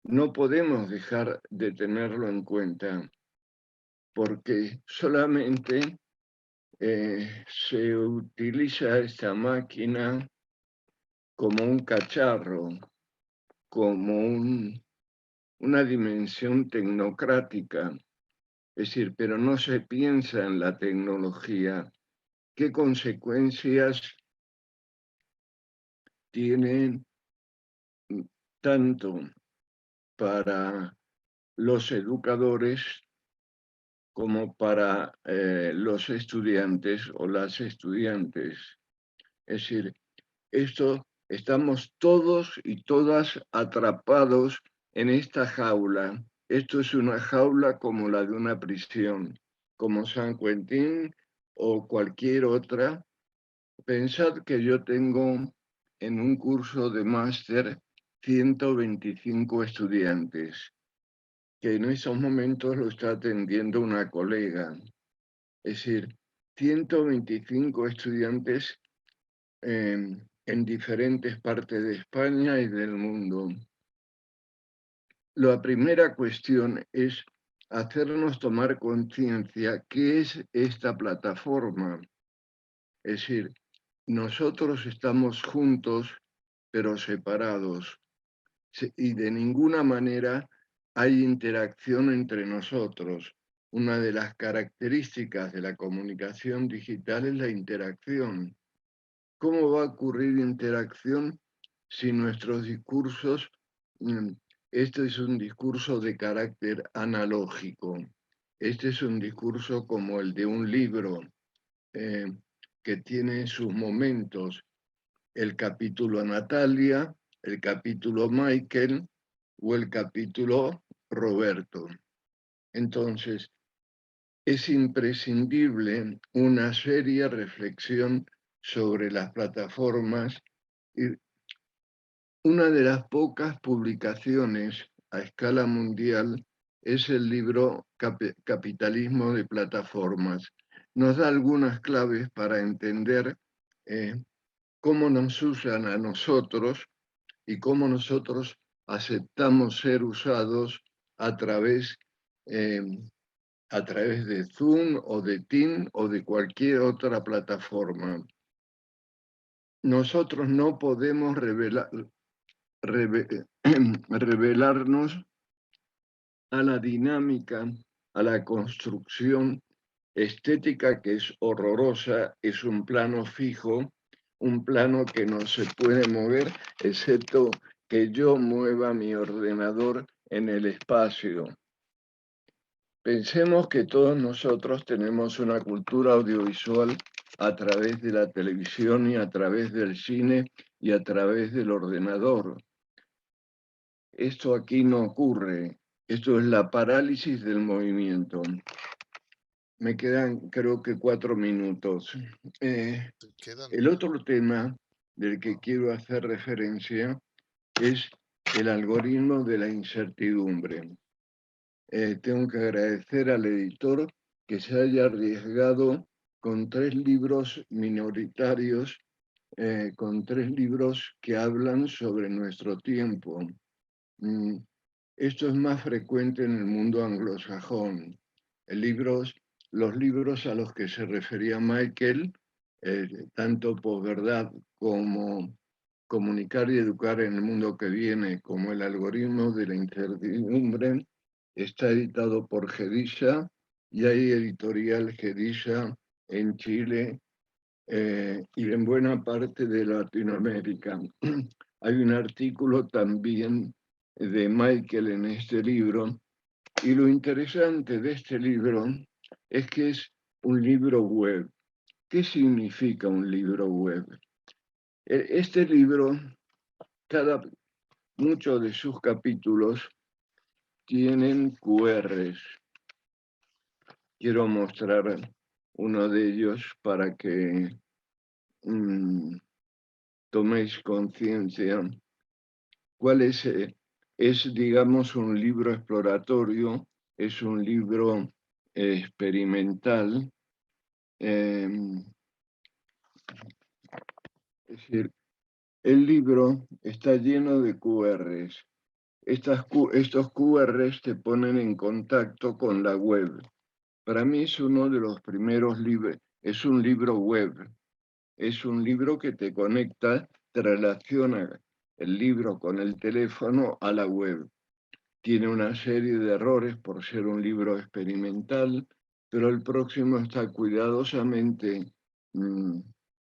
no podemos dejar de tenerlo en cuenta porque solamente se utiliza esta máquina como un cacharro, como una dimensión tecnocrática. Es decir, pero no se piensa en la tecnología, qué consecuencias tienen tanto para los educadores como para los estudiantes o las estudiantes. Es decir, estamos todos y todas atrapados en esta jaula. Esto es una jaula como la de una prisión, como San Quentin o cualquier otra. Pensad que yo tengo en un curso de máster 125 estudiantes, que en esos momentos lo está atendiendo una colega. Es decir, 125 estudiantes en diferentes partes de España y del mundo. La primera cuestión es hacernos tomar conciencia qué es esta plataforma. Es decir, nosotros estamos juntos, pero separados, y de ninguna manera hay interacción entre nosotros. Una de las características de la comunicación digital es la interacción. ¿Cómo va a ocurrir interacción si nuestros discursos, este es un discurso de carácter analógico, este es un discurso como el de un libro que tiene sus momentos, el capítulo Natalia, el capítulo Michael o el capítulo Roberto? Entonces, es imprescindible una seria reflexión sobre las plataformas. Y una de las pocas publicaciones a escala mundial es el libro Capitalismo de Plataformas. Nos da algunas claves para entender cómo nos usan a nosotros y cómo nosotros aceptamos ser usados a través de Zoom o de Teams o de cualquier otra plataforma. Nosotros no podemos revelarnos a la dinámica, a la construcción estética que es horrorosa, es un plano fijo, un plano que no se puede mover, excepto que yo mueva mi ordenador en el espacio. Pensemos que todos nosotros tenemos una cultura audiovisual a través de la televisión y a través del cine y a través del ordenador. Esto aquí no ocurre. Esto es la parálisis del movimiento. Me quedan, creo que 4 minutos. El otro tema del que quiero hacer referencia es el algoritmo de la incertidumbre. Tengo que agradecer al editor que se haya arriesgado con 3 libros minoritarios, con 3 libros que hablan sobre nuestro tiempo. Esto es más frecuente en el mundo anglosajón. Los libros a los que se refería Michael, tanto Posverdad como Comunicar y educar en el mundo que viene, como el algoritmo de la incertidumbre, está editado por Gedilla y hay editorial Gedilla en Chile y en buena parte de Latinoamérica. Hay un artículo también de Michael en este libro, y lo interesante de este libro es que es un libro web. ¿Qué significa un libro web? Este libro, muchos de sus capítulos tienen QRs. Quiero mostrar uno de ellos para que toméis conciencia. ¿Cuál es? Es, digamos, un libro exploratorio, es un libro experimental. Es decir, el libro está lleno de QRs. Estos QRs te ponen en contacto con la web. Para mí es uno de los primeros libros, es un libro web. Es un libro que te conecta, te relaciona el libro con el teléfono a la web. Tiene una serie de errores por ser un libro experimental, pero el próximo está cuidadosamente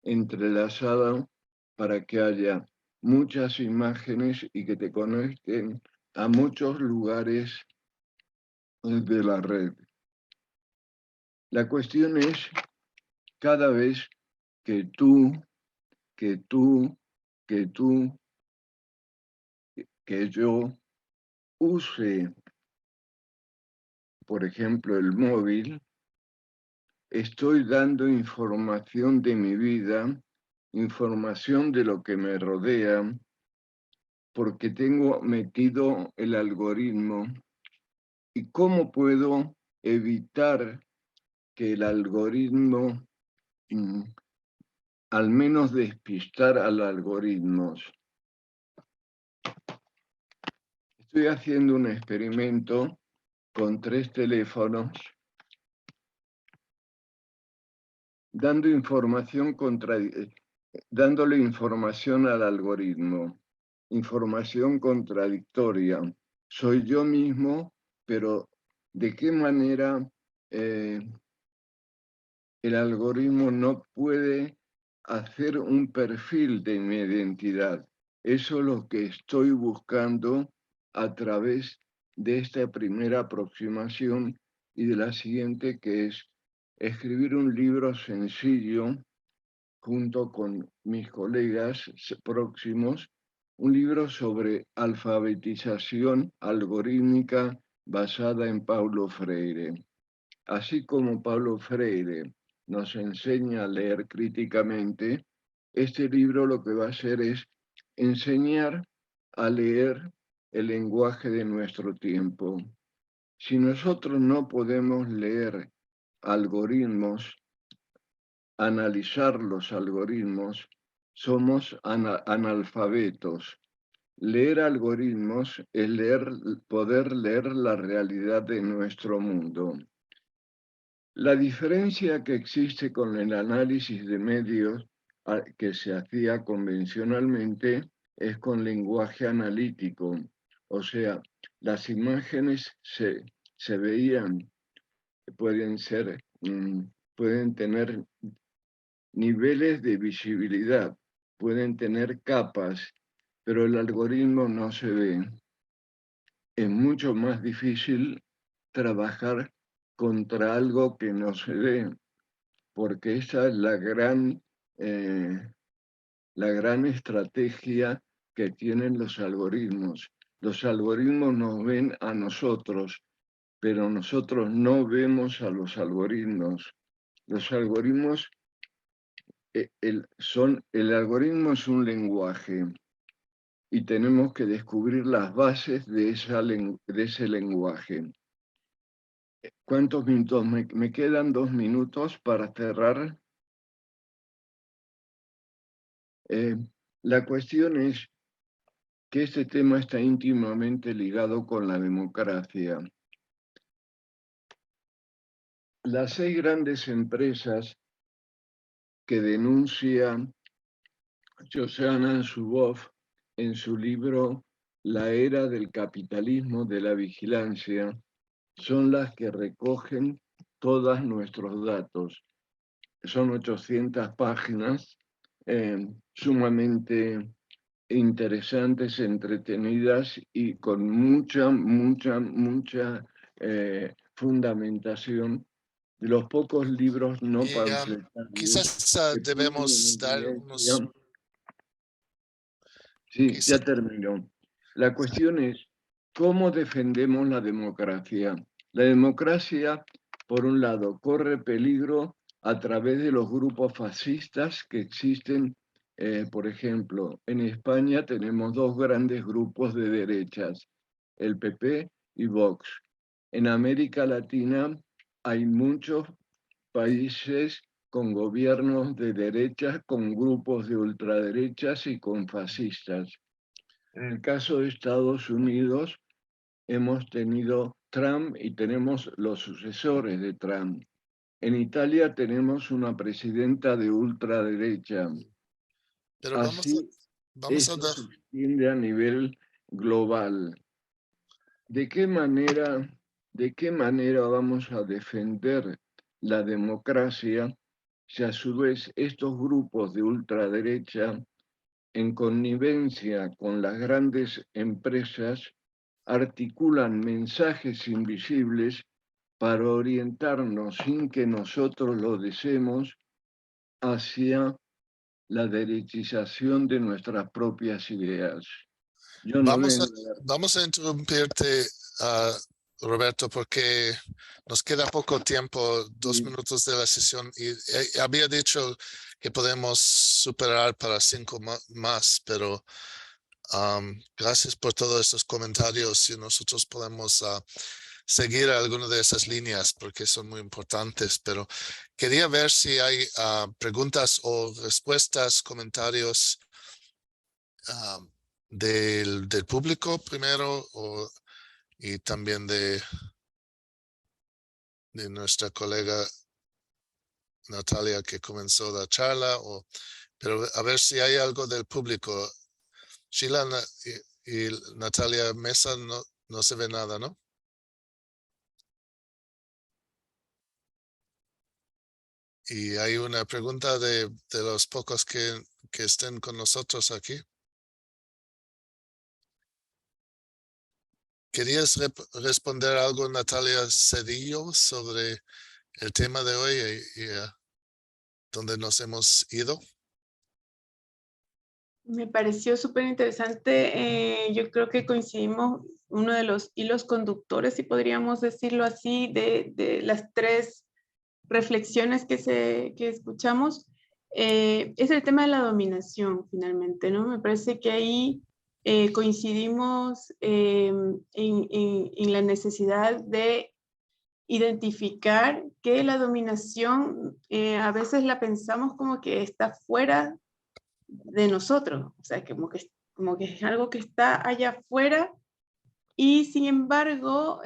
entrelazado para que haya muchas imágenes y que te conecten a muchos lugares de la red. La cuestión es, cada vez que yo use, por ejemplo, el móvil, estoy dando información de mi vida, información de lo que me rodea, porque tengo metido el algoritmo. ¿Y cómo puedo evitar que el algoritmo, al menos despistar al algoritmo? Estoy haciendo un experimento con 3 teléfonos, dándole información al algoritmo, información contradictoria. Soy yo mismo, pero ¿de qué manera el algoritmo no puede hacer un perfil de mi identidad? Eso es lo que estoy buscando a través de esta primera aproximación y de la siguiente, que es escribir un libro sencillo junto con mis colegas próximos, un libro sobre alfabetización algorítmica basada en Paulo Freire. Así como Paulo Freire nos enseña a leer críticamente, este libro lo que va a hacer es enseñar a leer el lenguaje de nuestro tiempo. Si nosotros no podemos leer algoritmos, analizar los algoritmos, somos analfabetos. Leer algoritmos es poder leer la realidad de nuestro mundo. La diferencia que existe con el análisis de medios que se hacía convencionalmente es con lenguaje analítico. O sea, las imágenes se veían, pueden tener niveles de visibilidad, pueden tener capas, pero el algoritmo no se ve. Es mucho más difícil trabajar contra algo que no se ve, porque esa es la gran estrategia que tienen los algoritmos. Los algoritmos nos ven a nosotros, pero nosotros no vemos a los algoritmos. Los algoritmos el algoritmo es un lenguaje y tenemos que descubrir las bases de ese lenguaje. ¿Cuántos minutos? Me quedan 2 minutos para cerrar. La cuestión es que este tema está íntimamente ligado con la democracia. Las 6 grandes empresas que denuncian Shoshana Zuboff, en su libro La era del capitalismo de la vigilancia, son las que recogen todos nuestros datos. Son 800 páginas sumamente interesantes, entretenidas y con mucha fundamentación de los pocos libros no panfletarios. Quizás debemos dar unos... Sí, ya terminó. La cuestión es, ¿cómo defendemos la democracia? La democracia, por un lado, corre peligro a través de los grupos fascistas que existen. Por ejemplo, en España tenemos dos grandes grupos de derechas, el PP y Vox. En América Latina hay muchos países con gobiernos de derechas, con grupos de ultraderechas y con fascistas. En el caso de Estados Unidos, hemos tenido Trump y tenemos los sucesores de Trump. En Italia tenemos una presidenta de ultraderecha. Pero Así, esto se extiende a nivel global. ¿De qué manera vamos a defender la democracia si a su vez estos grupos de ultraderecha, en connivencia con las grandes empresas, articulan mensajes invisibles para orientarnos sin que nosotros lo deseemos hacia la derechización de nuestras propias ideas? Vamos a interrumpirte, Roberto, porque nos queda poco tiempo, 2 minutos de la sesión, y había dicho que podemos superar para 5 más, pero gracias por todos esos comentarios y nosotros podemos seguir alguna de esas líneas porque son muy importantes, pero quería ver si hay preguntas o respuestas, comentarios del público primero y también de nuestra colega Natalia que comenzó la charla, pero a ver si hay algo del público. Sheila y Natalia Mesa no se ve nada, ¿no? Y hay una pregunta de los pocos que estén con nosotros aquí. ¿Querías responder algo, Natalia Cedillo, sobre el tema de hoy y dónde nos hemos ido? Me pareció súper interesante. Yo creo que coincidimos, uno de los hilos conductores, si podríamos decirlo así, de las 3 reflexiones que escuchamos, es el tema de la dominación, finalmente, ¿no? Me parece que ahí coincidimos en la necesidad de identificar que la dominación a veces la pensamos como que está fuera de nosotros, o sea, como que es algo que está allá afuera, y sin embargo,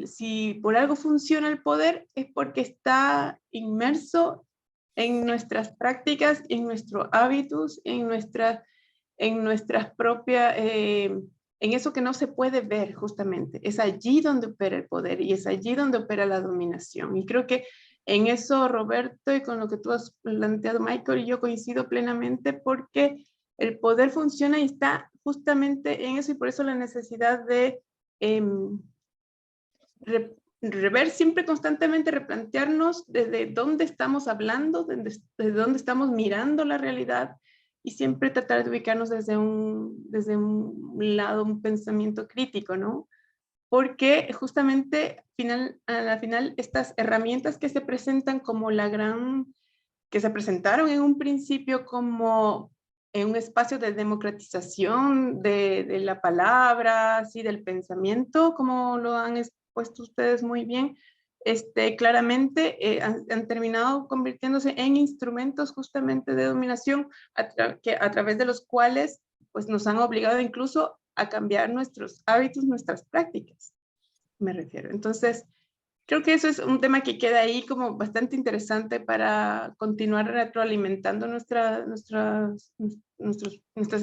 si por algo funciona el poder es porque está inmerso en nuestras prácticas, en nuestros hábitos, en nuestras propias, en eso que no se puede ver justamente. Es allí donde opera el poder y es allí donde opera la dominación. Y creo que en eso, Roberto, y con lo que tú has planteado, Michael, y yo coincido plenamente, porque el poder funciona y está justamente en eso, y por eso la necesidad de rever siempre constantemente, replantearnos desde dónde estamos hablando, desde dónde estamos mirando la realidad, y siempre tratar de ubicarnos desde un lado, un pensamiento crítico, ¿no? Porque justamente a la final estas herramientas que se presentan como que se presentaron en un principio como en un espacio de democratización de la palabra, así del pensamiento, como lo han expuesto ustedes muy bien, claramente han terminado convirtiéndose en instrumentos justamente de dominación a través de los cuales pues, nos han obligado incluso a cambiar nuestros hábitos, nuestras prácticas, me refiero. Entonces, creo que eso es un tema que queda ahí como bastante interesante para continuar retroalimentando nuestras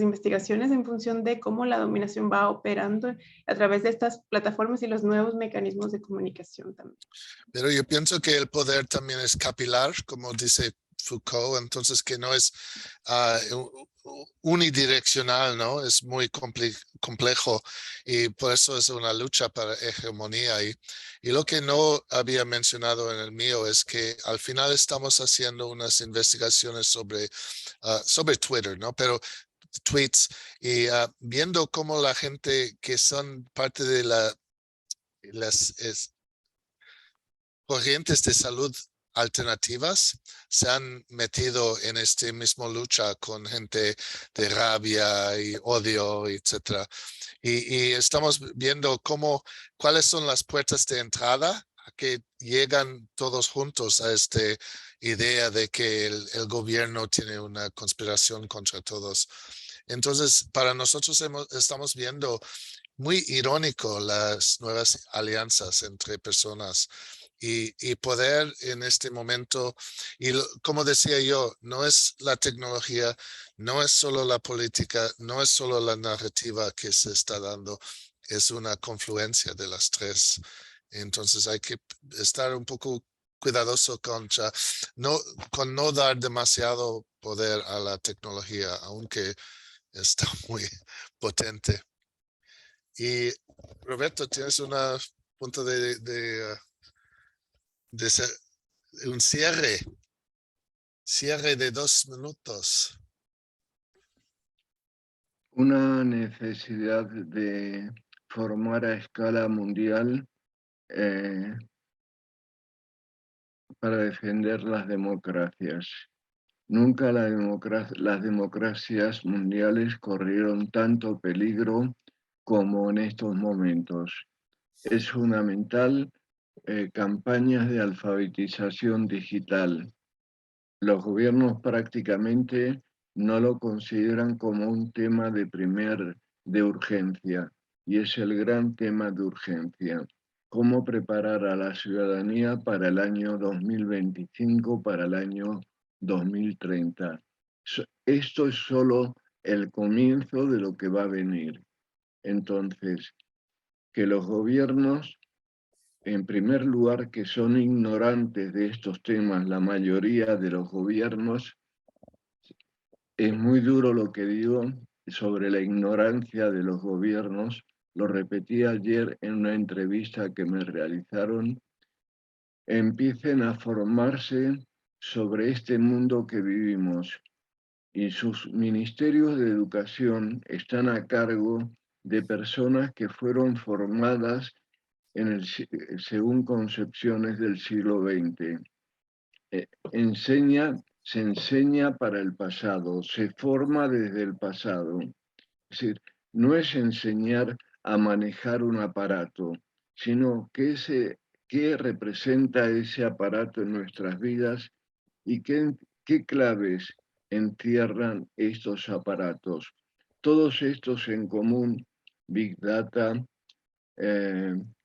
investigaciones en función de cómo la dominación va operando a través de estas plataformas y los nuevos mecanismos de comunicación también. Pero yo pienso que el poder también es capilar, como dice Foucault, entonces que no es unidireccional, ¿no? Es muy complejo y por eso es una lucha para hegemonía. Y lo que no había mencionado en el mío es que al final estamos haciendo unas investigaciones sobre Twitter, ¿no? Pero tweets y viendo cómo la gente que son parte de las corrientes de salud alternativas se han metido en este mismo lucha con gente de rabia y odio, etcétera. Y estamos viendo cuáles son las puertas de entrada a que llegan todos juntos a esta idea de que el gobierno tiene una conspiración contra todos. Entonces, para nosotros estamos viendo muy irónico las nuevas alianzas entre personas y poder en este momento, y como decía yo, no es la tecnología, no es solo la política, no es solo la narrativa que se está dando, es una confluencia de las tres. Entonces hay que estar un poco cuidadoso con no dar demasiado poder a la tecnología, aunque está muy potente. Y Roberto, tienes un punto de un cierre de 2 minutos. Una necesidad de formar a escala mundial para defender las democracias. Nunca las democracias mundiales corrieron tanto peligro como en estos momentos. Es fundamental campañas de alfabetización digital. Los gobiernos prácticamente no lo consideran como un tema de urgencia, y es el gran tema de urgencia. Cómo preparar a la ciudadanía para el año 2025, para el año 2030. Esto es solo el comienzo de lo que va a venir. Entonces, que los gobiernos, en primer lugar, que son ignorantes de estos temas, la mayoría de los gobiernos, es muy duro lo que digo sobre la ignorancia de los gobiernos. Lo repetí ayer en una entrevista que me realizaron. Empiecen a formarse sobre este mundo que vivimos, y sus ministerios de educación están a cargo de personas que fueron formadas según concepciones del siglo XX. Se enseña para el pasado, se forma desde el pasado. Es decir, no es enseñar a manejar un aparato, sino qué representa ese aparato en nuestras vidas y qué claves encierran estos aparatos. Todos estos en común, Big Data,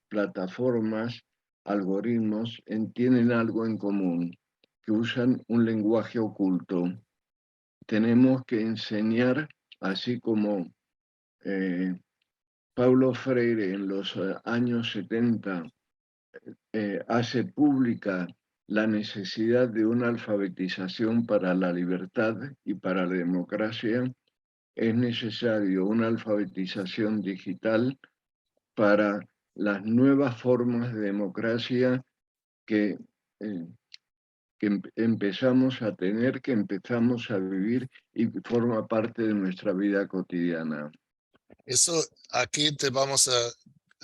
plataformas, algoritmos, tienen algo en común, que usan un lenguaje oculto. Tenemos que enseñar, así como Paulo Freire en los años 70 hace pública la necesidad de una alfabetización para la libertad y para la democracia, es necesario una alfabetización digital para las nuevas formas de democracia que empezamos a tener, que empezamos a vivir y forma parte de nuestra vida cotidiana. Eso aquí te vamos a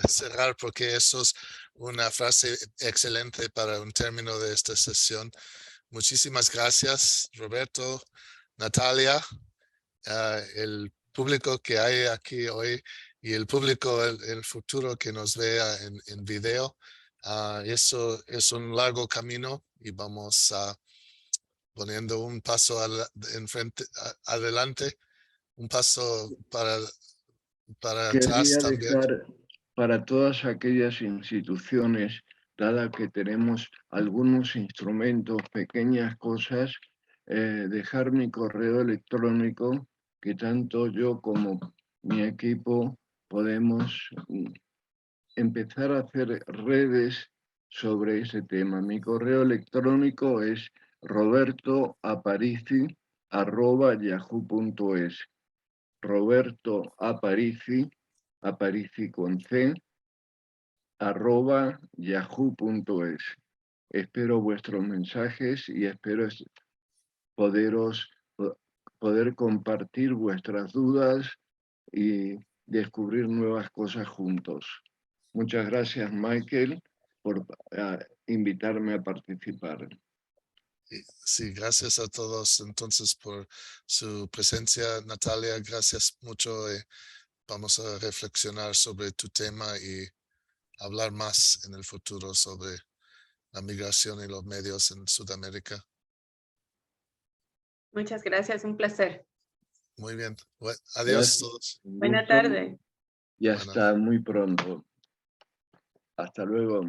cerrar porque eso es una frase excelente para un término de esta sesión. Muchísimas gracias, Roberto, Natalia, el público que hay aquí hoy y el público el futuro que nos vea en video. Eso es un largo camino y vamos poniendo un paso adelante, un paso para atrás Querría también. dejar para todas aquellas instituciones dada que tenemos algunos instrumentos, pequeñas cosas, dejar mi correo electrónico, que tanto yo como mi equipo podemos empezar a hacer redes sobre ese tema. Mi correo electrónico es robertoaparici@yahoo.es. Roberto Aparici con C, @yahoo.es. Espero vuestros mensajes y espero poder compartir vuestras dudas y descubrir nuevas cosas juntos. Muchas gracias, Michael, por invitarme a participar. Sí, gracias a todos entonces por su presencia, Natalia. Gracias mucho. Vamos a reflexionar sobre tu tema y hablar más en el futuro sobre la migración y los medios en Sudamérica. Muchas gracias, un placer. Muy bien. Adiós Gracias. todos. Buena tarde. Y hasta muy pronto. Hasta luego.